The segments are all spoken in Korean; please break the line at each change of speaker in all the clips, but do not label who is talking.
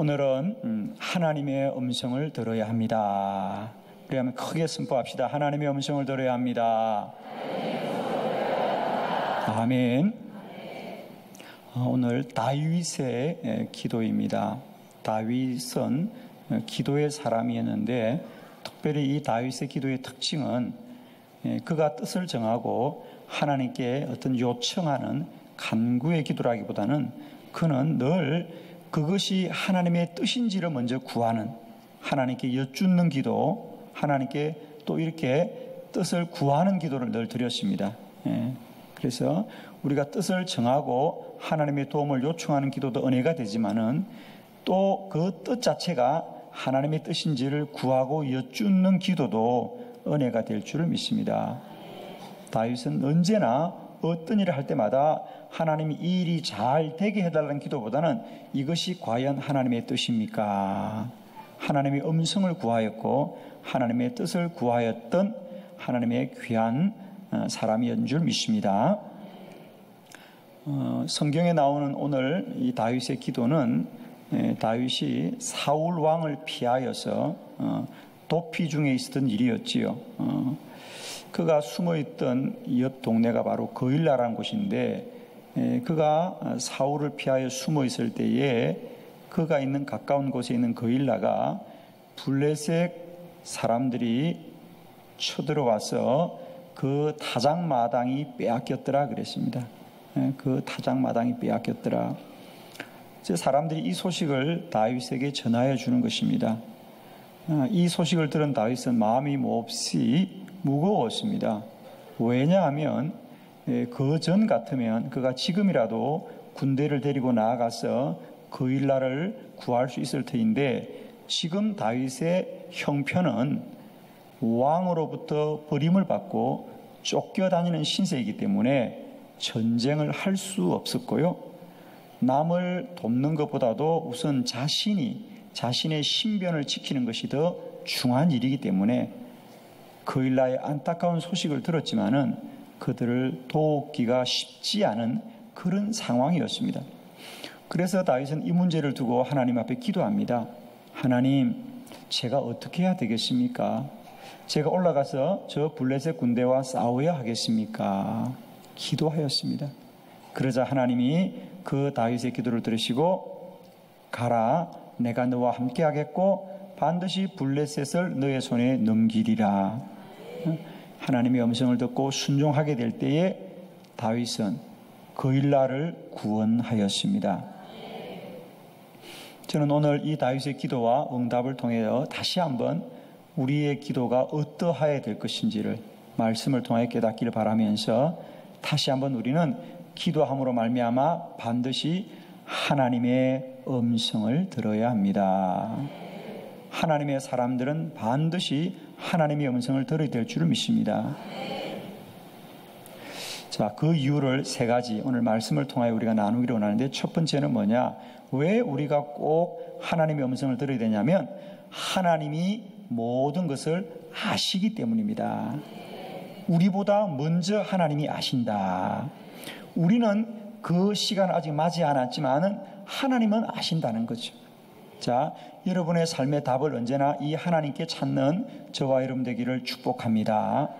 오늘은 하나님의 음성을 들어야 합니다. 우리 한번 크게 선포합시다. 하나님의 음성을 들어야 합니다. 아멘. 오늘 다윗의 기도입니다. 다윗은 기도의 사람이었는데 특별히 이 다윗의 기도의 특징은 그가 뜻을 정하고 하나님께 어떤 요청하는 간구의 기도라기보다는 그는 늘 그것이 하나님의 뜻인지를 먼저 구하는, 하나님께 여쭙는 기도, 하나님께 또 이렇게 뜻을 구하는 기도를 늘 드렸습니다. 그래서 우리가 뜻을 정하고 하나님의 도움을 요청하는 기도도 은혜가 되지만은 또 그 뜻 자체가 하나님의 뜻인지를 구하고 여쭙는 기도도 은혜가 될 줄을 믿습니다. 다윗은 언제나 어떤 일을 할 때마다 하나님이 이 일이 잘 되게 해달라는 기도보다는 이것이 과연 하나님의 뜻입니까? 하나님의 음성을 구하였고 하나님의 뜻을 구하였던 하나님의 귀한 사람이었는 줄 믿습니다. 성경에 나오는 오늘 이 다윗의 기도는 다윗이 사울 왕을 피하여서 도피 중에 있었던 일이었지요. 그가 숨어있던 옆 동네가 바로 거일라라는 곳인데 그가 사울을 피하여 숨어있을 때에 그가 있는 가까운 곳에 있는 거일라가 블레셋 사람들이 쳐들어와서 그 타작마당이 빼앗겼더라 그랬습니다. 그 타작마당이 빼앗겼더라. 사람들이 이 소식을 다윗에게 전하여 주는 것입니다. 이 소식을 들은 다윗은 마음이 몹시 무거웠습니다. 왜냐하면 그 전 같으면 그가 지금이라도 군대를 데리고 나아가서 거일라를 구할 수 있을 터인데 지금 다윗의 형편은 왕으로부터 버림을 받고 쫓겨다니는 신세이기 때문에 전쟁을 할 수 없었고요. 남을 돕는 것보다도 우선 자신의 신변을 지키는 것이 더 중요한 일이기 때문에 거일라의 안타까운 소식을 들었지만은 그들을 돕기가 쉽지 않은 그런 상황이었습니다. 그래서 다윗은 이 문제를 두고 하나님 앞에 기도합니다. 하나님, 제가 어떻게 해야 되겠습니까? 제가 올라가서 저 블레셋 군대와 싸워야 하겠습니까? 기도하였습니다. 그러자 하나님이 그 다윗의 기도를 들으시고 가라, 내가 너와 함께 하겠고 반드시 블레셋을 너의 손에 넘기리라. 하나님의 음성을 듣고 순종하게 될 때에 다윗은 거일라를 구원하였습니다. 저는 오늘 이 다윗의 기도와 응답을 통하여 다시 한번 우리의 기도가 어떠해야 될 것인지를 말씀을 통하여 깨닫기를 바라면서 다시 한번 우리는 기도함으로 말미암아 반드시 하나님의 음성을 들어야 합니다. 하나님의 사람들은 반드시 하나님의 음성을 들어야 될 줄을 믿습니다. 자, 그 이유를 세 가지 오늘 말씀을 통하여 우리가 나누기로 원하는데 첫 번째는 뭐냐? 왜 우리가 꼭 하나님의 음성을 들어야 되냐면 하나님이 모든 것을 아시기 때문입니다. 우리보다 먼저 하나님이 아신다. 우리는 그 시간 아직 맞이 않았지만은 하나님은 아신다는 거죠. 자, 여러분의 삶의 답을 언제나 이 하나님께 찾는 저와 여러분 되기를 축복합니다.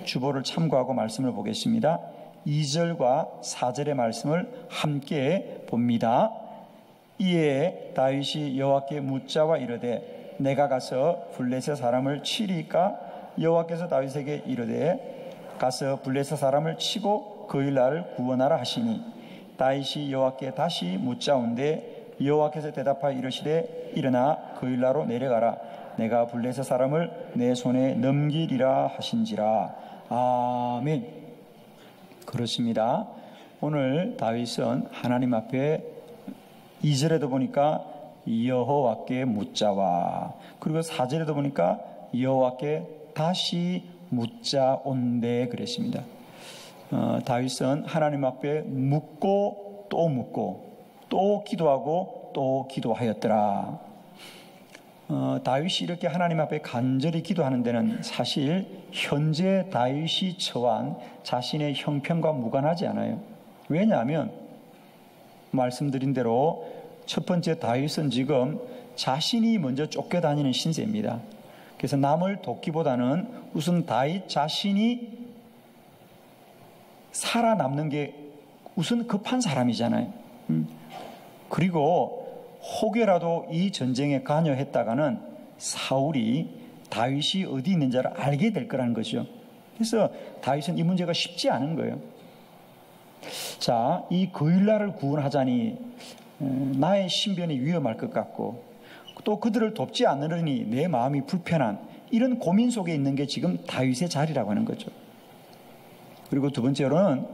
주보를 참고하고 말씀을 보겠습니다. 2절과 4절의 말씀을 함께 봅니다. 이에 다윗이 여호와께 묻자와 이르되 내가 가서 블레셋 사람을 치리까? 여호와께서 다윗에게 이르되 가서 블레셋 사람을 치고 거일라를 구원하라 하시니 다윗이 여호와께 다시 묻자온데 여호와께서 대답하여 이르시되 일어나 거일라로 내려가라. 내가 블레셋 사람을 내 손에 넘기리라 하신지라. 아멘. 그렇습니다. 오늘 다윗은 하나님 앞에 2절에도 보니까 여호와께 묻자와 그리고 4절에도 보니까 여호와께 다시 묻자온데 그랬습니다. 다윗은 하나님 앞에 묻고 또 기도하고 또 기도하였더라. 다윗이 이렇게 하나님 앞에 간절히 기도하는 데는 사실 현재 다윗이 처한 자신의 형편과 무관하지 않아요. 왜냐하면 말씀드린 대로 첫 번째, 다윗은 지금 자신이 먼저 쫓겨다니는 신세입니다. 그래서 남을 돕기보다는 우선 다윗 자신이 살아남는 게 우선 급한 사람이잖아요. 그리고 혹여라도 이 전쟁에 관여했다가는 사울이 다윗이 어디 있는지를 알게 될 거라는 거죠. 그래서 다윗은 이 문제가 쉽지 않은 거예요. 자, 이 거일라를 구원하자니 나의 신변이 위험할 것 같고 또 그들을 돕지 않으려니 내 마음이 불편한 이런 고민 속에 있는 게 지금 다윗의 자리라고 하는 거죠. 그리고 두 번째로는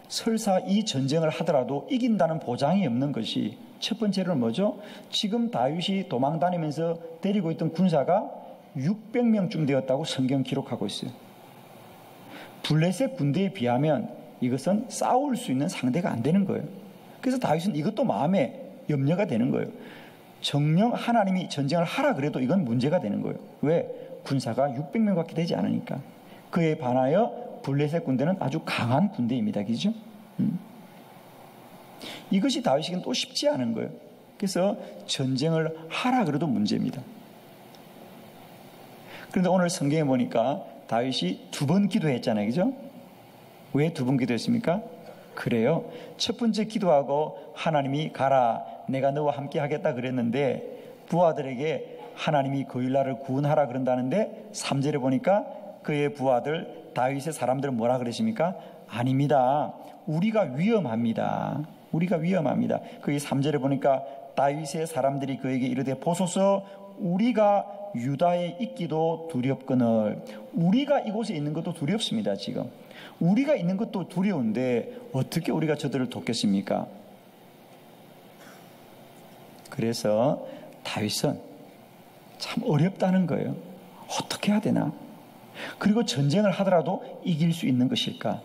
설사 이 전쟁을 하더라도 이긴다는 보장이 없는 것이 첫 번째로는 뭐죠? 지금 다윗이 도망다니면서 데리고 있던 군사가 600명쯤 되었다고 성경 기록하고 있어요. 블레셋 군대에 비하면 이것은 싸울 수 있는 상대가 안 되는 거예요. 그래서 다윗은 이것도 마음에 염려가 되는 거예요. 정녕 하나님이 전쟁을 하라 그래도 이건 문제가 되는 거예요. 왜? 군사가 600명밖에 되지 않으니까. 그에 반하여 블레셋 군대는 아주 강한 군대입니다. 그죠? 이것이 다윗에게는 또 쉽지 않은 거예요. 그래서 전쟁을 하라 그래도 문제입니다. 그런데 오늘 성경에 보니까 다윗이 2번 기도했잖아요. 그죠? 왜 2번 기도했습니까? 그래요. 첫 번째 기도하고 하나님이 가라 내가 너와 함께 하겠다 그랬는데 부하들에게 하나님이 거일라를 구원하라 그런다는데 3절에 보니까 그의 부하들 다윗의 사람들은 뭐라 그러십니까? 아닙니다. 우리가 위험합니다. 우리가 위험합니다. 거기 3절에 보니까 다윗의 사람들이 그에게 이르되 보소서 우리가 유다에 있기도 두렵거늘. 우리가 이곳에 있는 것도 두렵습니다. 지금 우리가 있는 것도 두려운데 어떻게 우리가 저들을 돕겠습니까? 그래서 다윗은 참 어렵다는 거예요. 어떻게 해야 되나? 그리고 전쟁을 하더라도 이길 수 있는 것일까?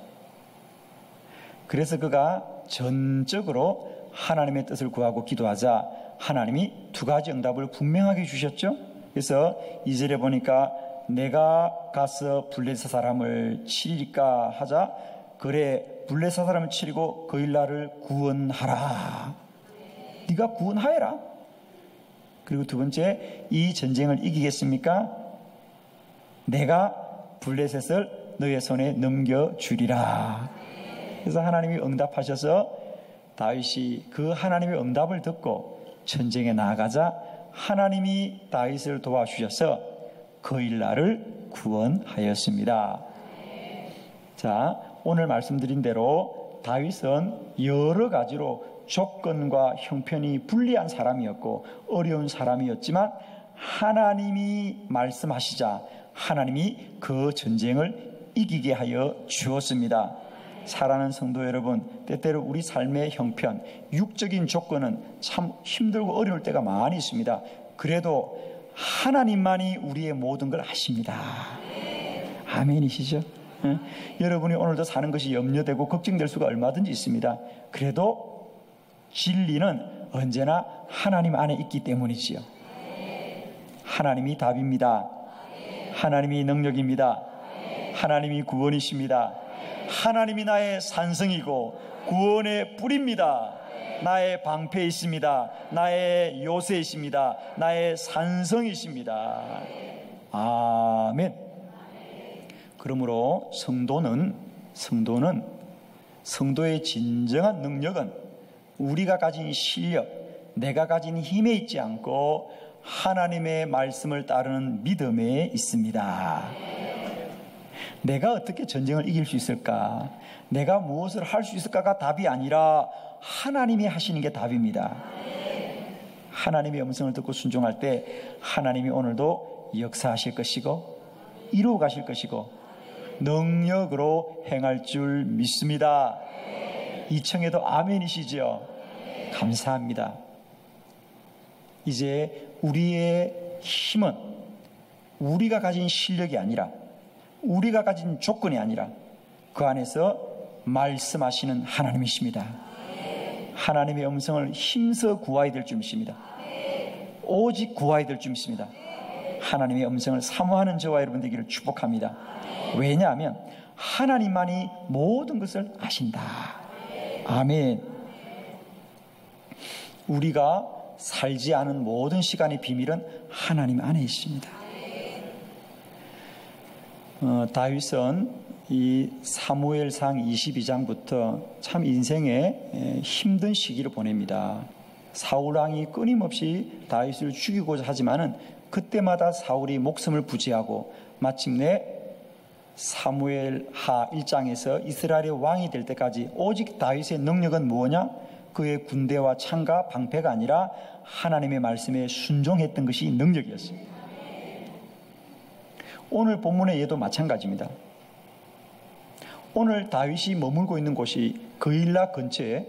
그래서 그가 전적으로 하나님의 뜻을 구하고 기도하자 하나님이 2가지 응답을 분명하게 주셨죠. 그래서 2절에 보니까 내가 가서 블레셋 사람을 치리까 하자 그래 블레셋 사람을 치리고 거일라를 구원하라. 네가 구원하여라. 그리고 두 번째, 이 전쟁을 이기겠습니까? 내가 블레셋을 너의 손에 넘겨주리라. 그래서 하나님이 응답하셔서 다윗이 그 하나님의 응답을 듣고 전쟁에 나아가자 하나님이 다윗을 도와주셔서 거일라를 구원하였습니다. 자, 오늘 말씀드린 대로 다윗은 여러 가지로 조건과 형편이 불리한 사람이었고 어려운 사람이었지만 하나님이 말씀하시자 하나님이 그 전쟁을 이기게 하여 주었습니다. 사랑하는 성도 여러분, 때때로 우리 삶의 형편, 육적인 조건은 참 힘들고 어려울 때가 많이 있습니다. 그래도 하나님만이 우리의 모든 걸 아십니다. 아멘이시죠? 응? 여러분이 오늘도 사는 것이 염려되고 걱정될 수가 얼마든지 있습니다. 그래도 진리는 언제나 하나님 안에 있기 때문이지요. 하나님이 답입니다. 하나님이 능력입니다. 하나님이 구원이십니다. 하나님이 나의 산성이고 구원의 뿔입니다. 나의 방패이십니다. 나의 요새이십니다. 나의 산성이십니다. 아멘. 그러므로 성도의 진정한 능력은 우리가 가진 실력, 내가 가진 힘에 있지 않고 하나님의 말씀을 따르는 믿음에 있습니다. 내가 어떻게 전쟁을 이길 수 있을까? 내가 무엇을 할 수 있을까가 답이 아니라 하나님이 하시는 게 답입니다. 하나님의 음성을 듣고 순종할 때 하나님이 오늘도 역사하실 것이고 이루어 가실 것이고 능력으로 행할 줄 믿습니다. 이 청에도 아멘이시죠? 감사합니다. 이제 우리의 힘은 우리가 가진 실력이 아니라 우리가 가진 조건이 아니라 그 안에서 말씀하시는 하나님이십니다. 하나님의 음성을 힘써 구하야 될 줄 믿습니다. 오직 구하야 될 줄 믿습니다. 하나님의 음성을 사모하는 저와 여러분 되기를 축복합니다. 왜냐하면 하나님만이 모든 것을 아신다. 아멘. 우리가 살지 않은 모든 시간의 비밀은 하나님 안에 있습니다. 다윗은 이 사무엘상 22장부터 참 인생의 힘든 시기를 보냅니다. 사울 왕이 끊임없이 다윗을 죽이고자 하지만은 그때마다 사울이 목숨을 부지하고 마침내 사무엘하 1장에서 이스라엘의 왕이 될 때까지 오직 다윗의 능력은 뭐냐? 그의 군대와 창과 방패가 아니라 하나님의 말씀에 순종했던 것이 능력이었습니다. 오늘 본문의 예도 마찬가지입니다. 오늘 다윗이 머물고 있는 곳이 그일라 근처에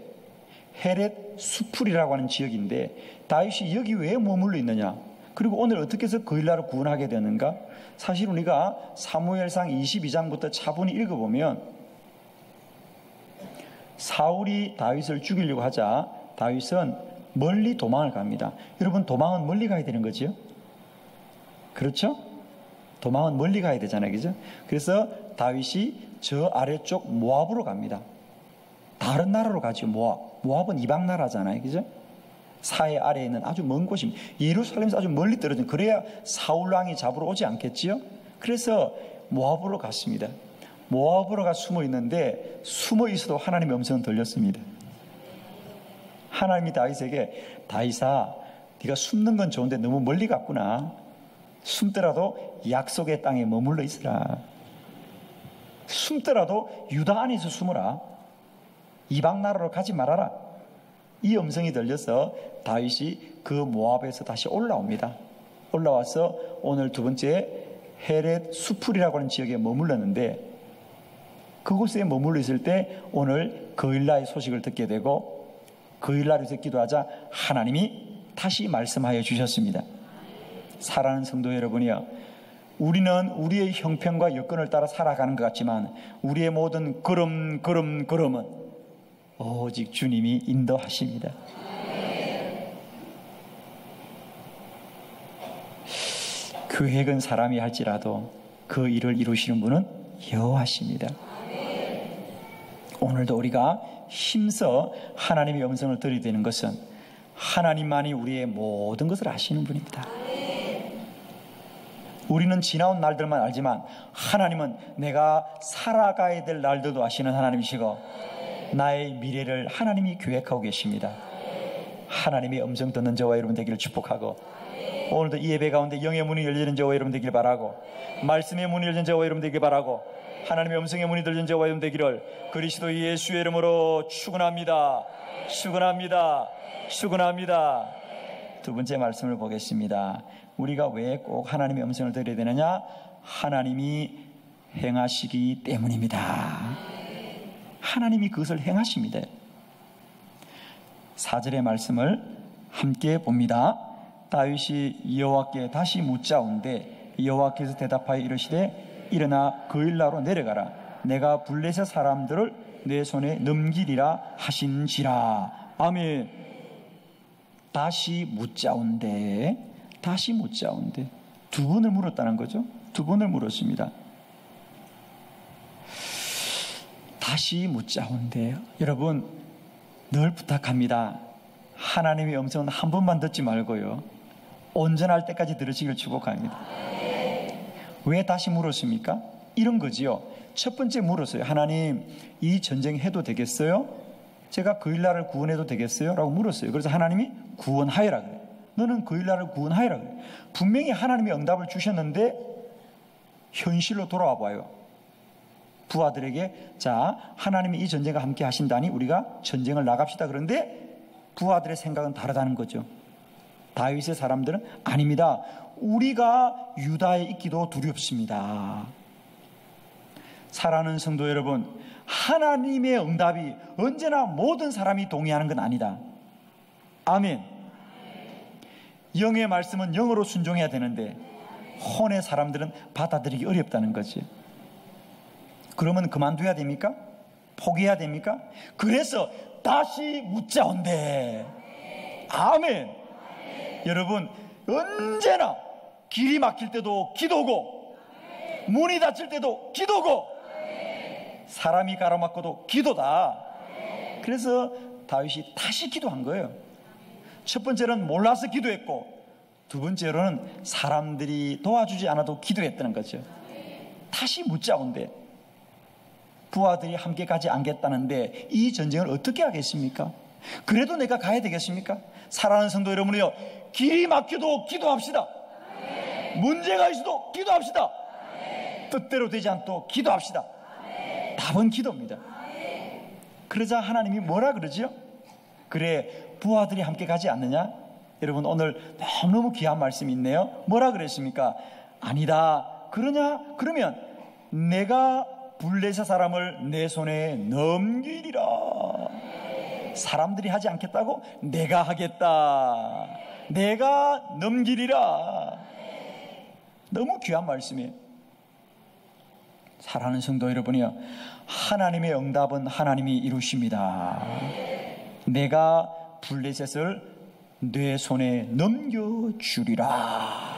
헤렛 수풀이라고 하는 지역인데 다윗이 여기 왜 머물러 있느냐? 그리고 오늘 어떻게 해서 그일라를 구원하게 되는가? 사실 우리가 사무엘상 22장부터 차분히 읽어보면 사울이 다윗을 죽이려고 하자 다윗은 멀리 도망을 갑니다. 여러분, 도망은 멀리 가야 되는 거죠? 그렇죠? 도망은 멀리 가야 되잖아요. 그죠? 그래서 다윗이 저 아래쪽 모압으로 갑니다. 다른 나라로 가죠. 모압은 이방 나라잖아요. 그죠? 사해 아래에 있는 아주 먼 곳입니다. 예루살렘에서 아주 멀리 떨어진, 그래야 사울 왕이 잡으러 오지 않겠지요? 그래서 모압으로 갔습니다. 모압으로 가 숨어 있는데 숨어 있어도 하나님의 음성은 들렸습니다. 하나님이 다윗에게, 다윗아, 네가 숨는 건 좋은데 너무 멀리 갔구나. 숨더라도 약속의 땅에 머물러 있으라. 숨더라도 유다 안에서 숨어라. 이방 나라로 가지 말아라. 이 음성이 들려서 다윗이 그 모압에서 다시 올라옵니다. 올라와서 오늘 두 번째 헤렛 수풀이라고 하는 지역에 머물렀는데, 그곳에 머물러 있을 때 오늘 그일라의 소식을 듣게 되고, 그일라에서 기도하자 하나님이 다시 말씀하여 주셨습니다. 사랑하는 성도 여러분이요, 우리는 우리의 형편과 여건을 따라 살아가는 것 같지만 우리의 모든 걸음은 오직 주님이 인도하십니다. 계획은 사람이 할지라도 그 일을 이루시는 분은 여호와십니다. 오늘도 우리가 힘써 하나님의 음성을 들어야 되는 것은 하나님만이 우리의 모든 것을 아시는 분입니다. 우리는 지나온 날들만 알지만 하나님은 내가 살아가야 될 날들도 아시는 하나님이시고 나의 미래를 하나님이 계획하고 계십니다. 하나님의 음성 듣는 저와 여러분 되기를 축복하고, 오늘도 이 예배 가운데 영의 문이 열리는 저와 여러분 되기를 바라고, 말씀의 문이 열리는 저와 여러분 되기를 바라고, 하나님의 음성의 문이 열리는 저와 여러분 되기를 그리스도 예수의 이름으로 축원합니다. 축원합니다. 축원합니다. 두 번째 말씀을 보겠습니다. 우리가 왜 꼭 하나님의 음성을 들어야 되느냐? 하나님이 행하시기 때문입니다. 하나님이 그것을 행하십니다. 4절의 말씀을 함께 봅니다. 다윗이 여호와께 다시 묻자온데 여호와께서 대답하여 이르시되 일어나 그일라로 내려가라. 내가 블레셋 사람들을 내 손에 넘기리라 하신지라. 아멘. 다시 묻자온데 두 번을 물었다는 거죠. 두 번을 물었습니다. 다시 묻자온데, 여러분 늘 부탁합니다. 하나님의 음성은 한 번만 듣지 말고요, 온전할 때까지 들으시길 축복합니다. 왜 다시 물었습니까? 이런 거지요. 첫 번째 물었어요. 하나님, 이 전쟁 해도 되겠어요? 제가 그일라를 구원해도 되겠어요? 라고 물었어요. 그래서 하나님이 구원하여라 그래요. 너는 그일라를 구원하여라 그래요. 분명히 하나님이 응답을 주셨는데 현실로 돌아와 봐요. 부하들에게, 자, 하나님이 이 전쟁과 함께 하신다니 우리가 전쟁을 나갑시다. 그런데 부하들의 생각은 다르다는 거죠. 다윗의 사람들은 아닙니다. 우리가 유다에 있기도 두렵습니다. 사랑하는 성도 여러분, 하나님의 응답이 언제나 모든 사람이 동의하는 건 아니다. 아멘. 영의 말씀은 영으로 순종해야 되는데 혼의 사람들은 받아들이기 어렵다는 거지. 그러면 그만둬야 됩니까? 포기해야 됩니까? 그래서 다시 묻자온대. 아멘. 여러분, 언제나 길이 막힐 때도 기도고, 문이 닫힐 때도 기도고, 사람이 가로막고도 기도다. 그래서 다윗이 다시 기도한 거예요. 첫 번째로는 몰라서 기도했고, 두 번째로는 사람들이 도와주지 않아도 기도했다는 거죠. 다시 묻자온데 부하들이 함께 가지 않겠다는데 이 전쟁을 어떻게 하겠습니까? 그래도 내가 가야 되겠습니까? 사랑하는 성도 여러분이요, 길이 막혀도 기도합시다. 문제가 있어도 기도합시다. 뜻대로 되지 않도 기도합시다. 답은 기도입니다. 그러자 하나님이 뭐라 그러죠? 그래, 부하들이 함께 가지 않느냐? 여러분, 오늘 너무너무 귀한 말씀이 있네요. 뭐라 그랬습니까? 아니다. 그러면 내가 블레셋 사람을 내 손에 넘기리라. 사람들이 하지 않겠다고? 내가 하겠다. 내가 넘기리라. 너무 귀한 말씀이에요. 사랑하는 성도 여러분이요, 하나님의 응답은 하나님이 이루십니다. 내가 블레셋을 내 손에 넘겨주리라.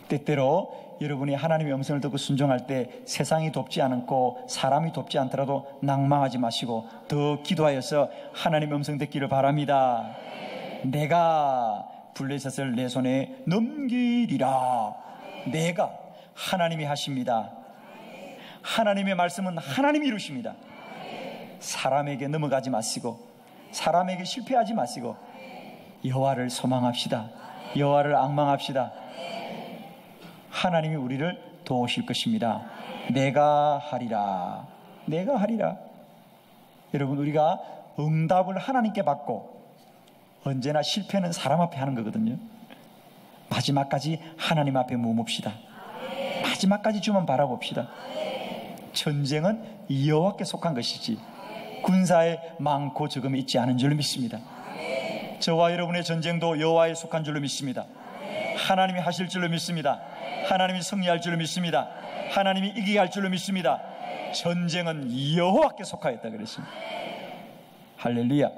때때로 여러분이 하나님의 음성을 듣고 순종할 때 세상이 돕지 않고 사람이 돕지 않더라도 낭망하지 마시고 더 기도하여서 하나님의 음성 듣기를 바랍니다. 내가 블레셋을 내 손에 넘기리라. 내가, 하나님이 하십니다. 하나님의 말씀은 하나님이 이루십니다. 사람에게 넘어가지 마시고 사람에게 실패하지 마시고 여호와를 소망합시다. 여호와를 앙망합시다. 하나님이 우리를 도우실 것입니다. 내가 하리라. 내가 하리라. 여러분, 우리가 응답을 하나님께 받고 언제나 실패는 사람 앞에 하는 거거든요. 마지막까지 하나님 앞에 머뭅시다. 마지막까지 주만 바라봅시다. 전쟁은 여호와께 속한 것이지 군사에 많고 적음이 있지 않은 줄로 믿습니다. 저와 여러분의 전쟁도 여호와에 속한 줄로 믿습니다. 하나님이 하실 줄로 믿습니다. 하나님이 승리할 줄로 믿습니다. 하나님이 이기게 할 줄로 믿습니다. 전쟁은 여호와께 속하였다 그랬습니다. 할렐루야.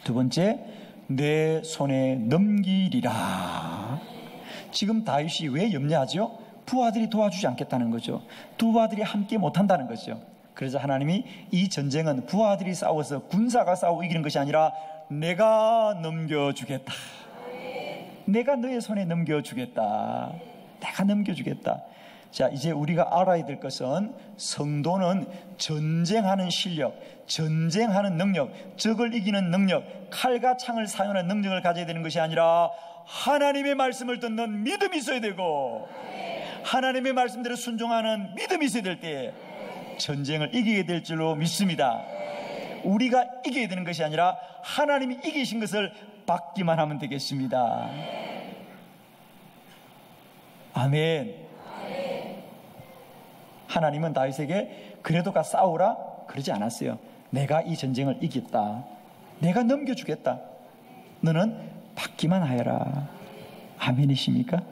두 번째, 내 손에 넘기리라. 지금 다윗이 왜 염려하죠? 부하들이 도와주지 않겠다는 거죠. 두 부하들이 함께 못한다는 거죠. 그래서 하나님이 이 전쟁은 부하들이 싸워서 군사가 싸우고 이기는 것이 아니라 내가 넘겨주겠다. 내가 너의 손에 넘겨주겠다. 내가 넘겨주겠다. 자, 이제 우리가 알아야 될 것은 성도는 전쟁하는 실력, 전쟁하는 능력, 적을 이기는 능력, 칼과 창을 사용하는 능력을 가져야 되는 것이 아니라 하나님의 말씀을 듣는 믿음이 있어야 되고 하나님의 말씀대로 순종하는 믿음이 있어야 될 때 전쟁을 이기게 될 줄로 믿습니다. 우리가 이겨야 되는 것이 아니라 하나님이 이기신 것을 받기만 하면 되겠습니다. 아멘. 하나님은 다윗에게 그래도 가 싸우라 그러지 않았어요. 내가 이 전쟁을 이겼다. 내가 넘겨주겠다. 너는 받기만 하여라. 아멘이십니까?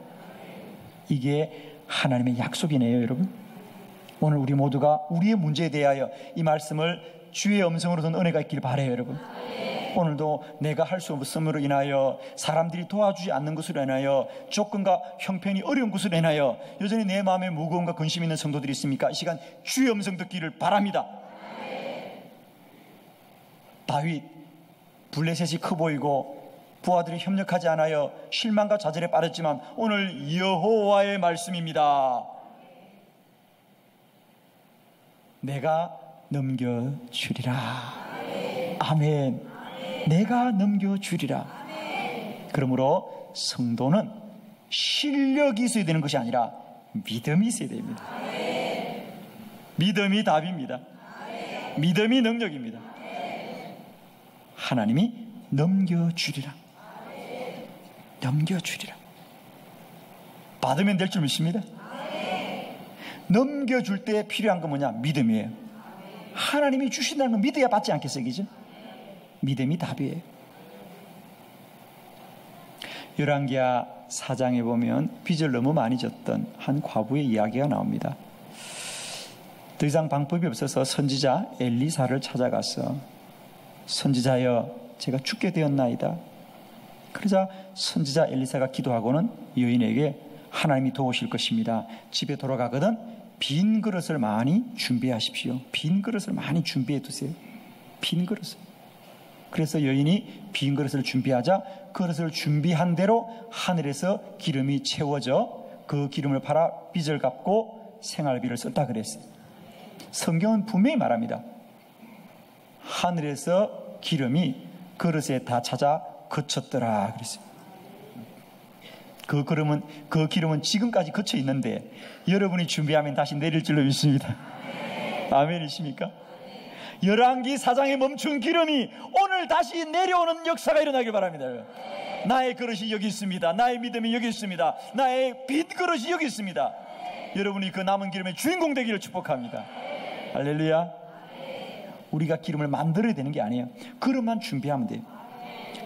이게 하나님의 약속이네요, 여러분. 오늘 우리 모두가 우리의 문제에 대하여 이 말씀을 주의 음성으로 듣는 은혜가 있길 바라요, 여러분. 오늘도 내가 할 수 없음으로 인하여 사람들이 도와주지 않는 것으로 인하여 조건과 형편이 어려운 것으로 인하여 여전히 내 마음에 무거움과 근심이 있는 성도들이 있습니까? 이 시간 주의 음성 듣기를 바랍니다. 다윗, 블레셋이 커 보이고 부하들이 협력하지 않아요 실망과 좌절에 빠졌지만 오늘 여호와의 말씀입니다. 내가 넘겨주리라. 아멘. 내가 넘겨주리라. 그러므로 성도는 실력이 있어야 되는 것이 아니라 믿음이 있어야 됩니다. 믿음이 답입니다. 믿음이 능력입니다. 하나님이 넘겨주리라. 넘겨주리라. 받으면 될 줄 믿습니다. 넘겨줄 때 필요한 건 뭐냐? 믿음이에요. 하나님이 주신다는 건 믿어야 받지 않겠어요? 그죠? 믿음이 답이에요. 열왕기하 4장에 보면 빚을 너무 많이 졌던 한 과부의 이야기가 나옵니다. 더 이상 방법이 없어서 선지자 엘리사를 찾아가서 선지자여 제가 죽게 되었나이다. 그러자 선지자 엘리사가 기도하고는 여인에게 하나님이 도우실 것입니다. 집에 돌아가거든 빈 그릇을 많이 준비하십시오. 빈 그릇을 많이 준비해 두세요. 빈 그릇을. 그래서 여인이 빈 그릇을 준비하자 그릇을 준비한 대로 하늘에서 기름이 채워져 그 기름을 팔아 빚을 갚고 생활비를 썼다 그랬어요. 성경은 분명히 말합니다. 하늘에서 기름이 그릇에 다 찾아 그쳤더라 그랬어요. 그 기름은 지금까지 그쳐 있는데 여러분이 준비하면 다시 내릴 줄로 믿습니다. 아멘이십니까? 열왕기 4장에 멈춘 기름이 오늘 다시 내려오는 역사가 일어나길 바랍니다. 나의 그릇이 여기 있습니다. 나의 믿음이 여기 있습니다. 나의 빈 그릇이 여기 있습니다. 여러분이 그 남은 기름의 주인공 되기를 축복합니다. 할렐루야. 우리가 기름을 만들어야 되는 게 아니에요. 그릇만 준비하면 돼요.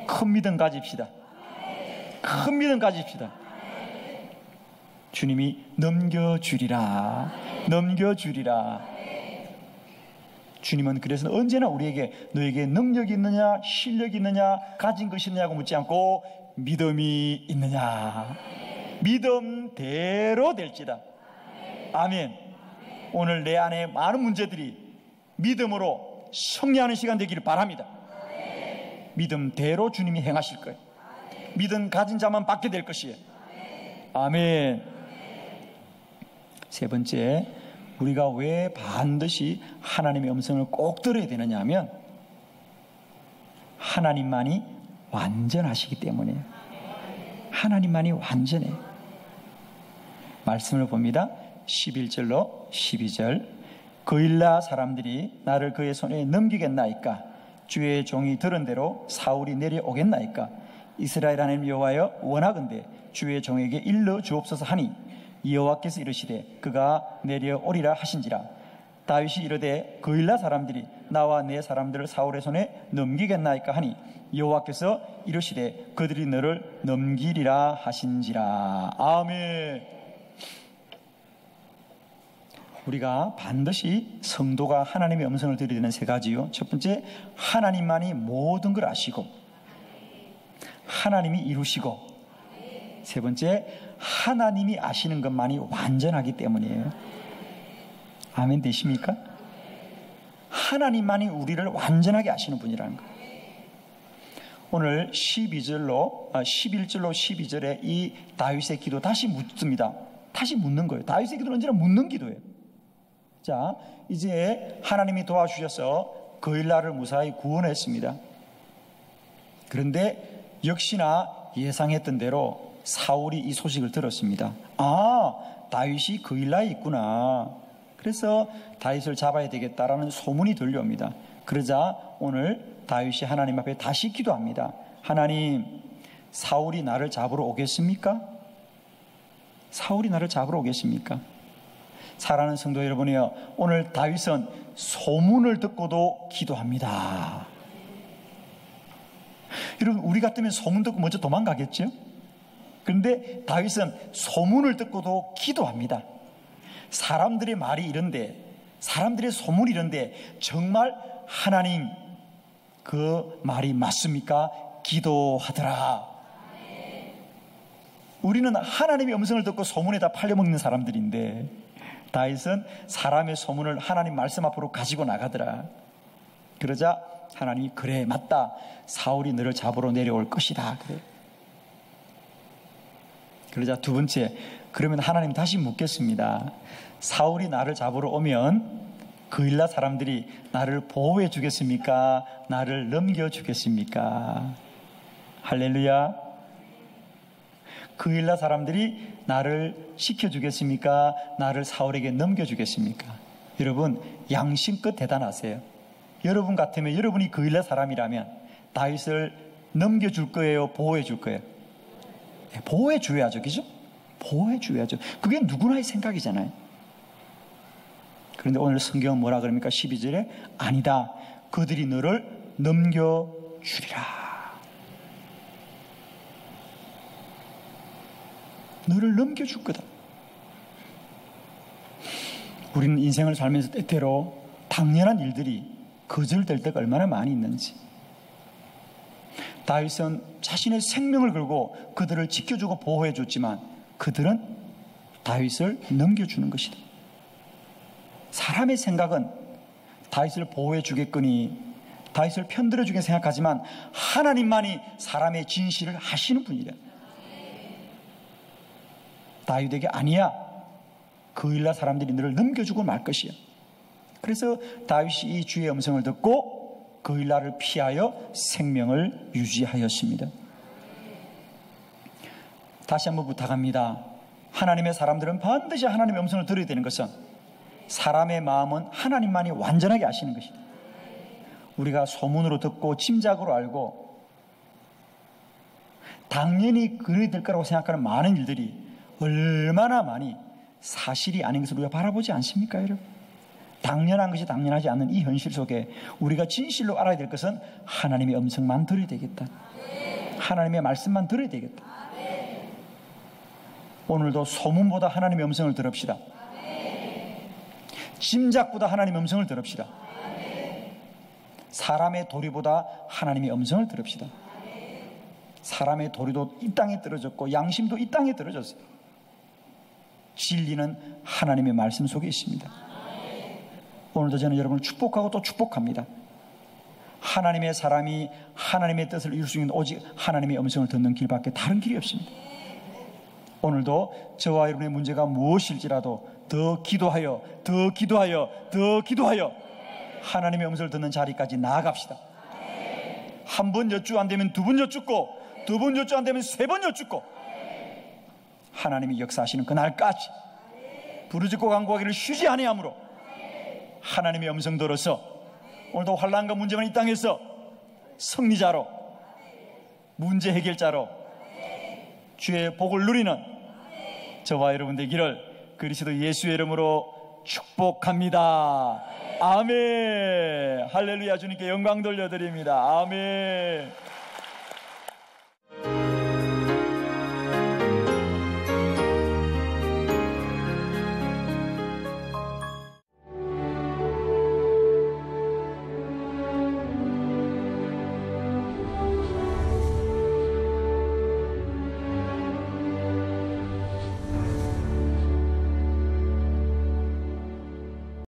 큰 믿음 가집시다. 큰 믿음 가집시다. 주님이 넘겨주리라. 넘겨주리라. 주님은 그래서 언제나 우리에게 너에게 능력이 있느냐 실력이 있느냐 가진 것이 있느냐고 묻지 않고 믿음이 있느냐 믿음대로 될지다. 아멘. 오늘 내 안에 많은 문제들이 믿음으로 승리하는 시간 되기를 바랍니다. 믿음대로 주님이 행하실 거예요. 믿음 가진 자만 받게 될 것이에요. 아멘. 세 번째, 우리가 왜 반드시 하나님의 음성을 꼭 들어야 되느냐 하면 하나님만이 완전하시기 때문이에요. 하나님만이 완전해요. 말씀을 봅니다. 11절로 12절. 그일라 사람들이 나를 그의 손에 넘기겠나이까? 주의 종이 들은 대로 사울이 내려오겠나이까? 이스라엘 하나님 여호와여 원하건대 주의 종에게 일러 주옵소서 하니 여호와께서 이르시되 그가 내려오리라 하신지라. 다윗이 이르되 그일라 사람들이 나와 내 사람들을 사울의 손에 넘기겠나이까 하니 여호와께서 이르시되 그들이 너를 넘기리라 하신지라. 아멘. 우리가 반드시 성도가 하나님의 음성을 들어야 되는 세 가지요. 첫 번째, 하나님만이 모든 걸 아시고 하나님이 이루시고, 세 번째, 하나님이 아시는 것만이 완전하기 때문이에요. 아멘 되십니까? 하나님만이 우리를 완전하게 아시는 분이라는 거예요. 오늘 11절로 12절에 이 다윗의 기도 다시 묻습니다. 다시 묻는 거예요. 다윗의 기도는 언제나 묻는 기도예요. 자, 이제 하나님이 도와주셔서 그일라를 무사히 구원했습니다. 그런데 역시나 예상했던 대로 사울이 이 소식을 들었습니다. 아, 다윗이 그일라에 있구나. 그래서 다윗을 잡아야 되겠다라는 소문이 들려옵니다. 그러자 오늘 다윗이 하나님 앞에 다시 기도합니다. 하나님, 사울이 나를 잡으러 오겠습니까? 사울이 나를 잡으러 오겠습니까? 사랑하는 성도 여러분이요, 오늘 다윗은 소문을 듣고도 기도합니다. 여러분, 우리 같으면 소문 듣고 먼저 도망가겠죠? 그런데 다윗은 소문을 듣고도 기도합니다. 사람들의 말이 이런데, 사람들의 소문이 이런데 정말 하나님 그 말이 맞습니까? 기도하더라. 우리는 하나님의 음성을 듣고 소문에 다 팔려먹는 사람들인데 다윗은 사람의 소문을 하나님 말씀 앞으로 가지고 나가더라. 그러자 하나님이 그래 맞다, 사울이 너를 잡으러 내려올 것이다. 그래. 그러자 두 번째, 그러면 하나님 다시 묻겠습니다. 사울이 나를 잡으러 오면 그일라 사람들이 나를 보호해 주겠습니까? 나를 넘겨 주겠습니까? 할렐루야. 그일라 사람들이 나를 시켜주겠습니까? 나를 사울에게 넘겨주겠습니까? 여러분, 양심껏 대단하세요. 여러분 같으면, 여러분이 그일라 사람이라면 다윗을 넘겨줄 거예요? 보호해줄 거예요? 네, 보호해줘야죠. 그죠? 보호해줘야죠. 그게 누구나의 생각이잖아요. 그런데 오늘 성경은 뭐라 그럽니까? 12절에 아니다, 그들이 너를 넘겨주리라. 너를 넘겨줄 거다. 우리는 인생을 살면서 때때로 당연한 일들이 거절될 때가 얼마나 많이 있는지. 다윗은 자신의 생명을 걸고 그들을 지켜주고 보호해 줬지만 그들은 다윗을 넘겨주는 것이다. 사람의 생각은 다윗을 보호해 주겠거니, 다윗을 편들어주게 생각하지만 하나님만이 사람의 진실을 아시는 분이래. 다윗에게 아니야, 그일라 사람들이 너를 넘겨주고 말 것이야. 그래서 다윗이 이 주의 음성을 듣고 그일라를 피하여 생명을 유지하였습니다. 다시 한번 부탁합니다. 하나님의 사람들은 반드시 하나님의 음성을 들어야 되는 것은 사람의 마음은 하나님만이 완전하게 아시는 것이다. 우리가 소문으로 듣고 짐작으로 알고 당연히 그래야 될 거라고 생각하는 많은 일들이 얼마나 많이 사실이 아닌 것을 우리가 바라보지 않습니까, 여러분? 당연한 것이 당연하지 않는 이 현실 속에 우리가 진실로 알아야 될 것은 하나님의 음성만 들어야 되겠다. 하나님의 말씀만 들어야 되겠다. 오늘도 소문보다 하나님의 음성을 들읍시다. 짐작보다 하나님의 음성을 들읍시다. 사람의 도리보다 하나님의 음성을 들읍시다. 사람의 도리도 이 땅에 떨어졌고 양심도 이 땅에 떨어졌어요. 진리는 하나님의 말씀 속에 있습니다. 오늘도 저는 여러분을 축복하고 또 축복합니다. 하나님의 사람이 하나님의 뜻을 이룰 수 있는 오직 하나님의 음성을 듣는 길밖에 다른 길이 없습니다. 오늘도 저와 여러분의 문제가 무엇일지라도 더 기도하여 하나님의 음성을 듣는 자리까지 나아갑시다. 한 번 여쭈 안 되면 두 번 여쭙고, 두 번 여쭈 안 되면 세 번 여쭙고, 하나님이 역사하시는 그날까지 부르짖고 간구하기를 쉬지 아니하므로 하나님의 음성 들어서 오늘도 환난과 문제 많은 이 땅에서 승리자로, 문제 해결자로 주의 복을 누리는 저와 여러분 되기를 그리스도 예수의 이름으로 축복합니다. 아멘. 할렐루야. 주님께 영광 돌려드립니다. 아멘.